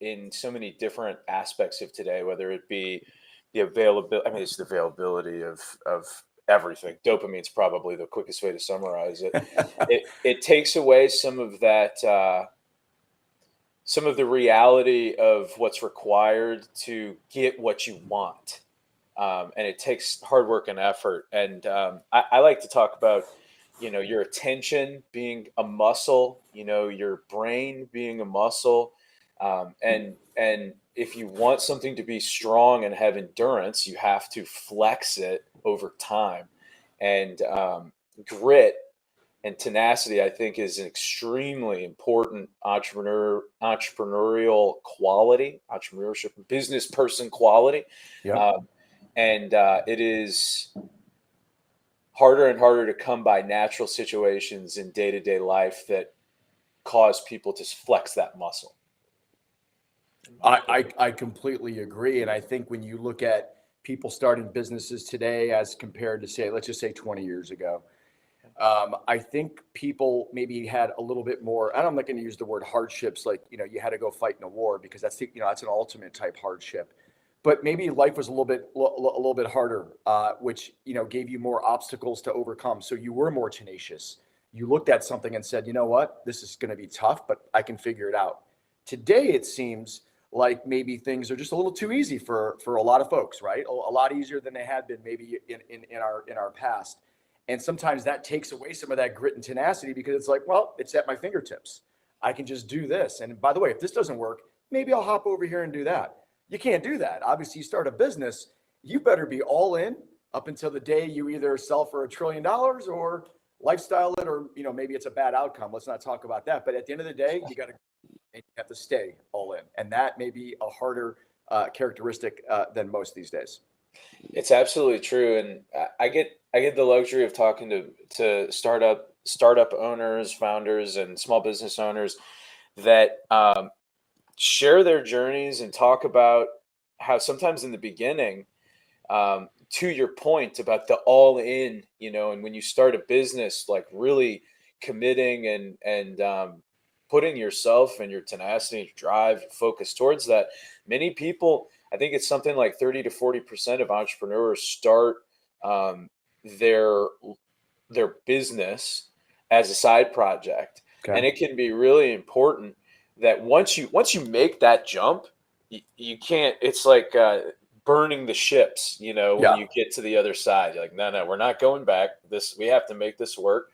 in so many different aspects of today, whether it be the availability. I mean, it's the availability of everything. Dopamine's probably the quickest way to summarize it. It takes away some of that, some of the reality of what's required to get what you want. And it takes hard work and effort. And I like to talk about, your attention being a muscle, your brain being a muscle. And if you want something to be strong and have endurance, you have to flex it over time. And grit and tenacity, I think, is an extremely important entrepreneurial quality, entrepreneurship, business person quality. Yep. And it is harder and harder to come by natural situations in day-to-day life that cause people to flex that muscle. I completely agree. And I think when you look at people starting businesses today as compared to, say, let's just say 20 years ago, I think people maybe had a little bit more. I'm not going to use the word hardships, like you had to go fight in a war, because that's an ultimate type hardship. But maybe life was a little bit harder, which gave you more obstacles to overcome. So you were more tenacious. You looked at something and said, you know what, this is going to be tough, but I can figure it out. Today it seems like maybe things are just a little too easy for a lot of folks, right? A lot easier than they had been maybe in our past. And sometimes that takes away some of that grit and tenacity, because it's like, well, it's at my fingertips. I can just do this. And by the way, if this doesn't work, maybe I'll hop over here and do that. You can't do that. Obviously, you start a business, you better be all in up until the day you either sell for $1 trillion or lifestyle it, or maybe it's a bad outcome. Let's not talk about that. But at the end of the day, you have to stay all in, and that may be a harder characteristic than most these days. It's absolutely true, and I get the luxury of talking to startup owners, founders, and small business owners that share their journeys and talk about how sometimes in the beginning, to your point about the all in, and when you start a business, like really committing and putting yourself and your tenacity, your drive, your focus towards that. Many people, I think it's something like 30 to 40% of entrepreneurs start um, their their business as a side project, Okay. and it can be really important that once you make that jump, you can't. It's like burning the ships. When Yeah. you get to the other side, you're like, no, no, we're not going back. We have to make this work.